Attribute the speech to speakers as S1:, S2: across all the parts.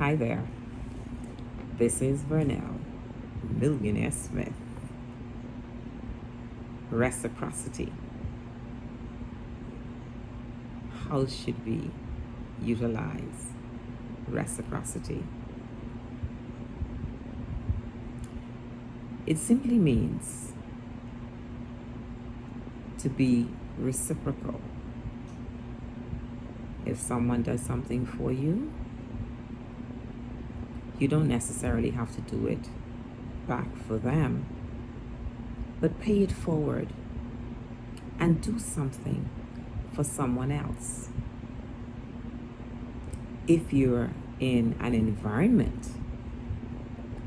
S1: Hi there. This is Vernell, Millionaire Smith. Reciprocity. How should we utilize reciprocity? It simply means to be reciprocal. If someone does something for you, you don't necessarily have to do it back for them, but pay it forward and do something for someone else. If you're in an environment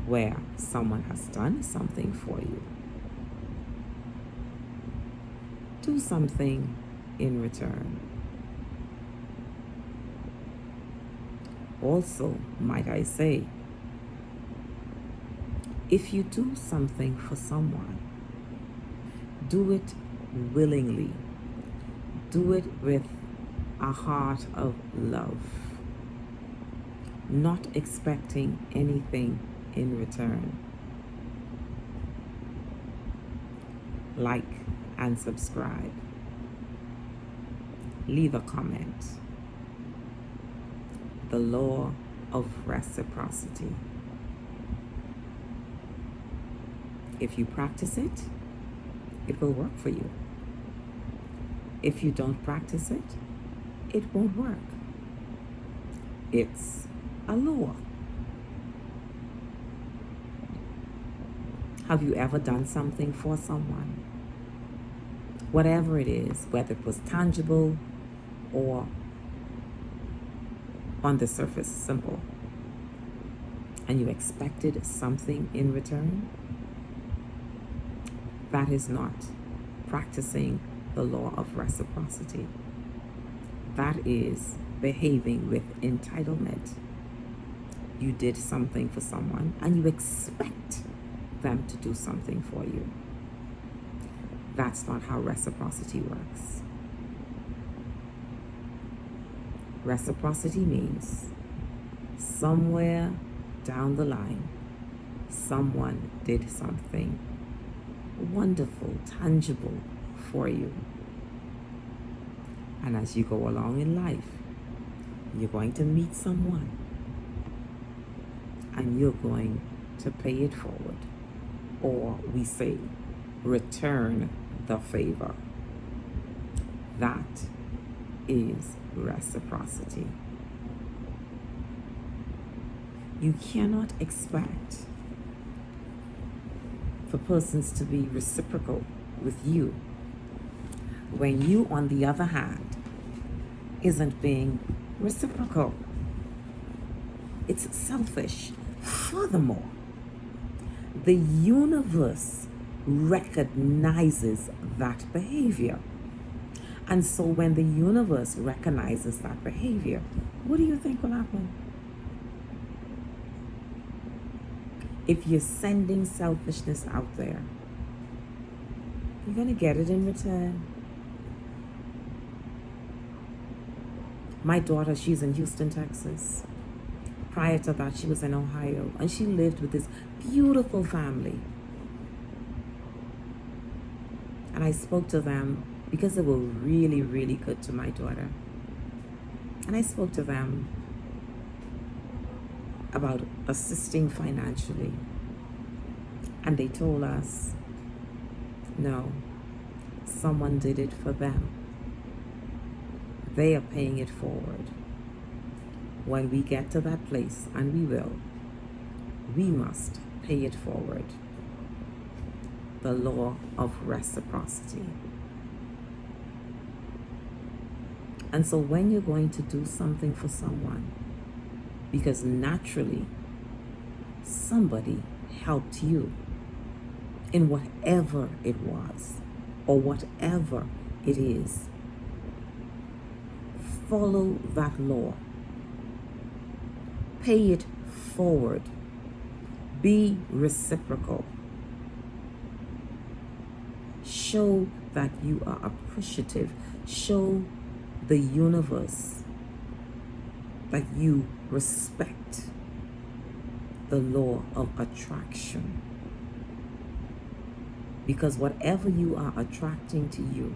S1: where someone has done something for you, do something in return. Also, might I say, if you do something for someone, do it willingly. Do it with a heart of love, not expecting anything in return. Like and subscribe. Leave a comment. The law of reciprocity. If you practice it, it will work for you. If you don't practice it, it won't work. It's a law. Have you ever done something for someone? Whatever it is, whether it was tangible or on the surface simple, and you expected something in return? That is not practicing the law of reciprocity. That is behaving with entitlement. You did something for someone and you expect them to do something for you. That's not how reciprocity works. Reciprocity means somewhere down the line, someone did something wonderful, tangible for you. And as you go along in life, you're going to meet someone and you're going to pay it forward. Or we say, return the favor. That is reciprocity. You cannot expect for persons to be reciprocal with you when you, on the other hand, isn't being reciprocal. It's selfish. Furthermore, the universe recognizes that behavior. And so when the universe recognizes that behavior, what do you think will happen? If you're sending selfishness out there, you're going to get it in return. My daughter, she's in Houston, Texas. Prior to that, she was in Ohio, and she lived with this beautiful family. And I spoke to them because they were really, really good to my daughter. And I spoke to them about assisting financially. And they told us, no, someone did it for them. They are paying it forward. When we get to that place, and we will, we must pay it forward. The law of reciprocity. And so when you're going to do something for someone, because naturally somebody helped you in whatever it was or whatever it is, follow that law. Pay it forward. Be reciprocal. Show that you are appreciative. Show the universe that you respect the law of attraction. Because whatever you are attracting to you,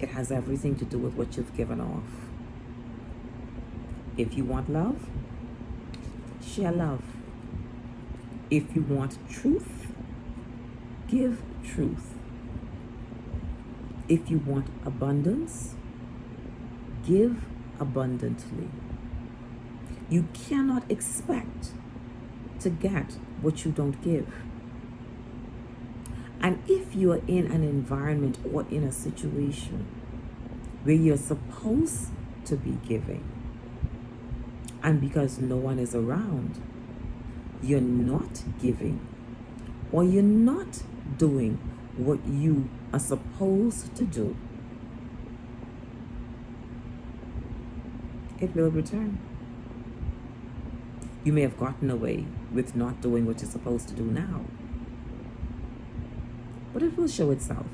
S1: it has everything to do with what you've given off. If you want love, share love. If you want truth, give truth. If you want abundance, give abundantly. You cannot expect to get what you don't give. And if you are in an environment or in a situation where you're supposed to be giving, and because no one is around, you're not giving, or you're not doing what you are supposed to do, it will return. You may have gotten away with not doing what you're supposed to do now, but it will show itself.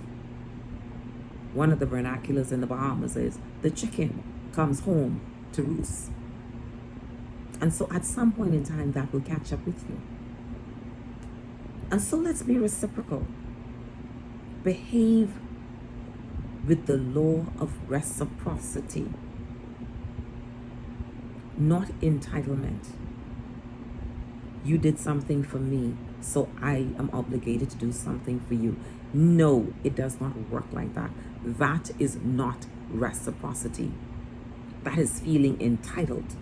S1: One of the vernaculars in the Bahamas is the chicken comes home to roost. And so at some point in time, that will catch up with you. And so let's be reciprocal. Behave with the law of reciprocity, not entitlement. You did something for me, so I am obligated to do something for you. No, it does not work like that. That is not reciprocity. That is feeling entitled,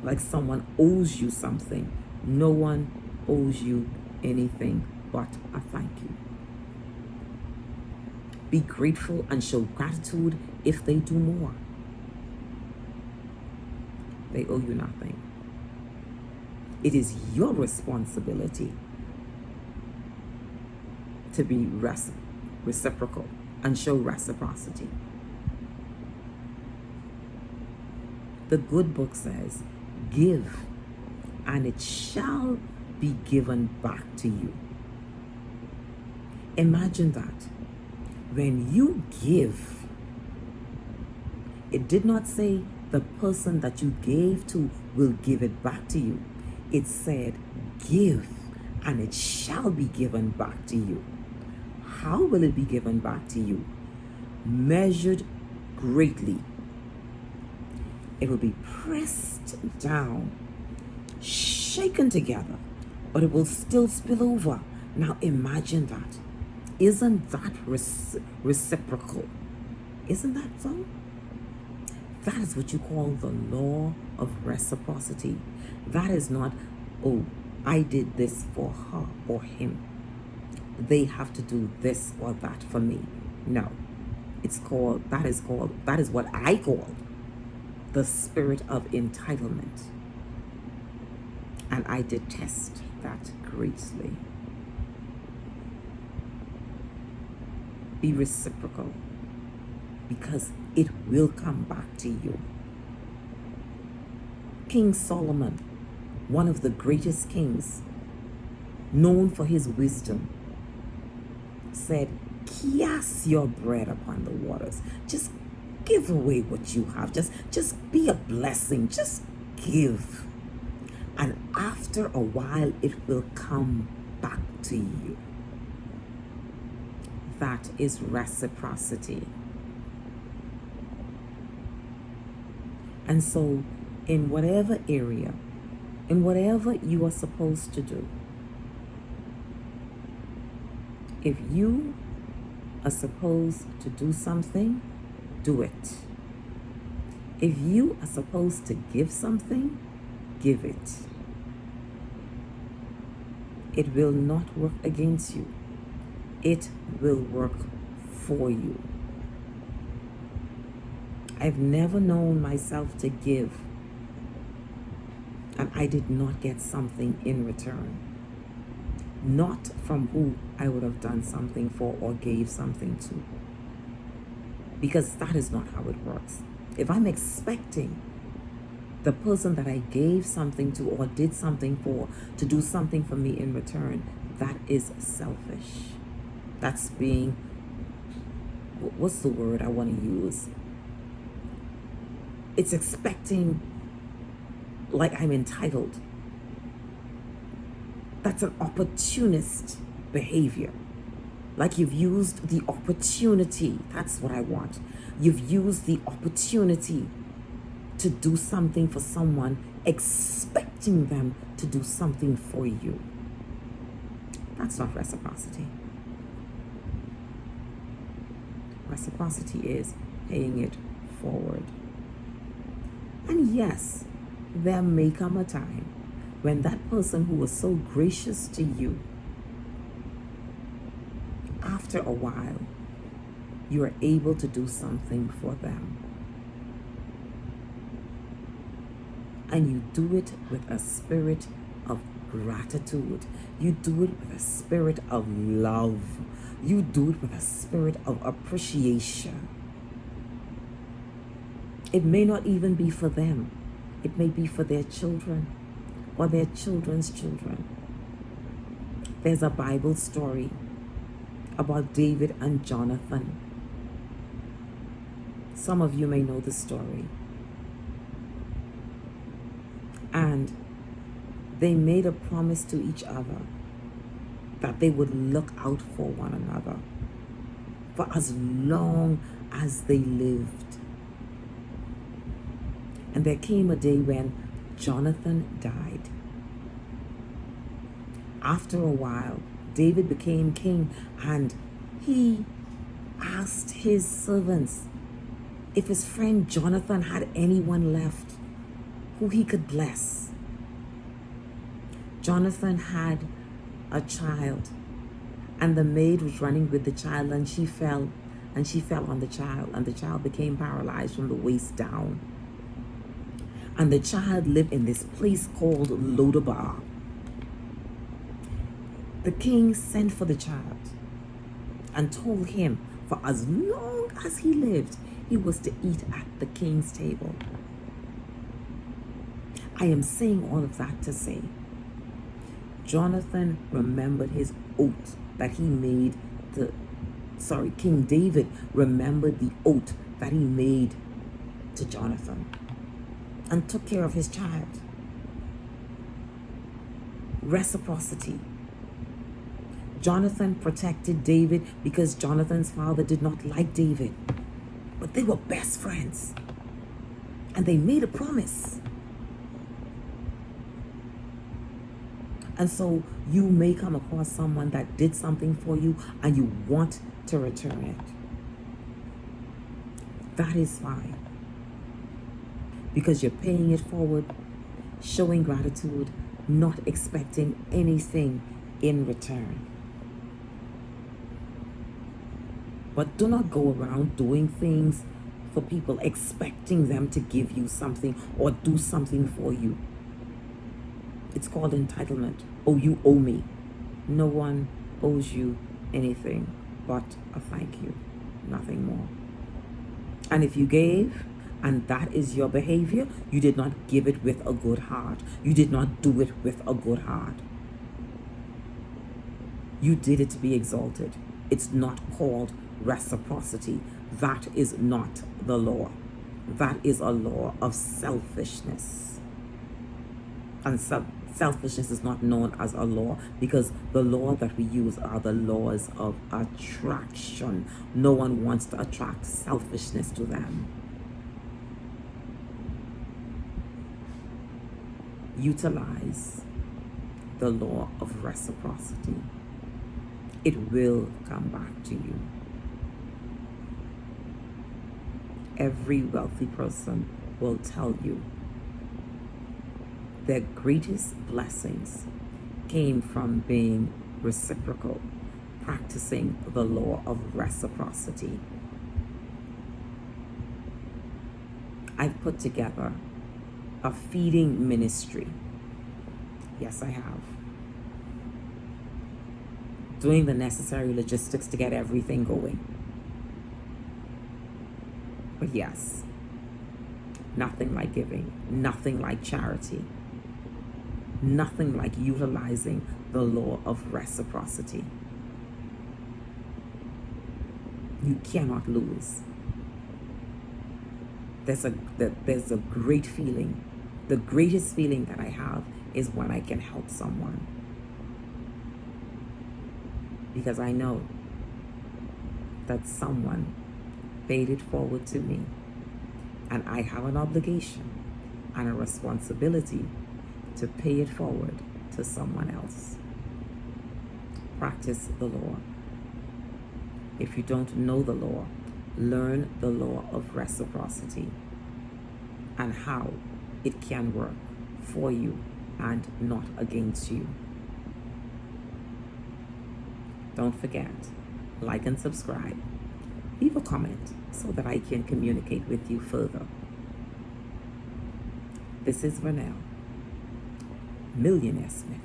S1: like someone owes you something. No one owes you anything but a thank you. Be grateful and show gratitude if they do more. They owe you nothing. It is your responsibility to be reciprocal and show reciprocity. The good book says, give, and it shall be given back to you. Imagine that. When you give, it did not say the person that you gave to will give it back to you. It said, give, and it shall be given back to you. How will it be given back to you? Measured greatly. It will be pressed down, shaken together, but it will still spill over. Now imagine that. Isn't that reciprocal? Isn't that so? That is what you call the law of reciprocity. That is not, oh, I did this for her or him. They have to do this or that for me. No. That is what I call the spirit of entitlement. And I detest that greatly. Be reciprocal, because it will come back to you. King Solomon, one of the greatest kings, known for his wisdom, said, cast your bread upon the waters. Just give away what you have. Just be a blessing. Just give. And after a while, it will come back to you. That is reciprocity. And so, in whatever area, in whatever you are supposed to do, if you are supposed to do something, do it. If you are supposed to give something, give it. It will not work against you. It will work for you. I've never known myself to give and I did not get something in return. Not from who I would have done something for or gave something to. Because that is not how it works. If I'm expecting the person that I gave something to or did something for to do something for me in return, that is selfish. That's being, what's the word I want to use? It's expecting like I'm entitled. That's an opportunist behavior. Like you've used the opportunity. That's what I want. You've used the opportunity to do something for someone, expecting them to do something for you. That's not reciprocity. Reciprocity is paying it forward. And yes, there may come a time when that person who was so gracious to you, after a while, you are able to do something for them. And you do it with a spirit of gratitude. You do it with a spirit of love. You do it with a spirit of appreciation. It may not even be for them. It may be for their children or their children's children. There's a Bible story about David and Jonathan. Some of you may know the story. And they made a promise to each other that they would look out for one another for as long as they lived. And there came a day when Jonathan died. After a while, David became king, and he asked his servants if his friend Jonathan had anyone left who he could bless. Jonathan had a child, and the maid was running with the child, and she fell on the child, and the child became paralyzed from the waist down. And the child lived in this place called Lodabar. The king sent for the child and told him for as long as he lived, he was to eat at the king's table. I am saying all of that to say, Jonathan remembered his oath that he made King David remembered the oath that he made to Jonathan and took care of his child. Reciprocity. Jonathan protected David because Jonathan's father did not like David, but they were best friends and they made a promise. And so you may come across someone that did something for you and you want to return it. That is fine, because you're paying it forward, showing gratitude, not expecting anything in return. But do not go around doing things for people, expecting them to give you something or do something for you. It's called entitlement. Oh, you owe me. No one owes you anything but a thank you, nothing more. And if you gave, and that is your behavior, you did not give it with a good heart. You did not do it with a good heart. You did it to be exalted. It's not called reciprocity. That is not the law. That is a law of selfishness. And selfishness is not known as a law, because the law that we use are the laws of attraction. No one wants to attract selfishness to them. Utilize the law of reciprocity. It will come back to you. Every wealthy person will tell you their greatest blessings came from being reciprocal, practicing the law of reciprocity. I've put together a feeding ministry. Yes, I have. Doing the necessary logistics to get everything going. But yes, nothing like giving, nothing like charity, nothing like utilizing the law of reciprocity. You cannot lose. There's a great feeling. The greatest feeling that I have is when I can help someone. because I know that someone paid it forward to me, and I have an obligation and a responsibility to pay it forward to someone else. Practice the law. If you don't know the law, learn the law of reciprocity and how it can work for you and not against you. Don't forget, like and subscribe. Leave a comment so that I can communicate with you further. This is Vernell, Millionaire Smith,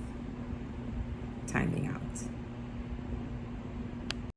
S1: timing out.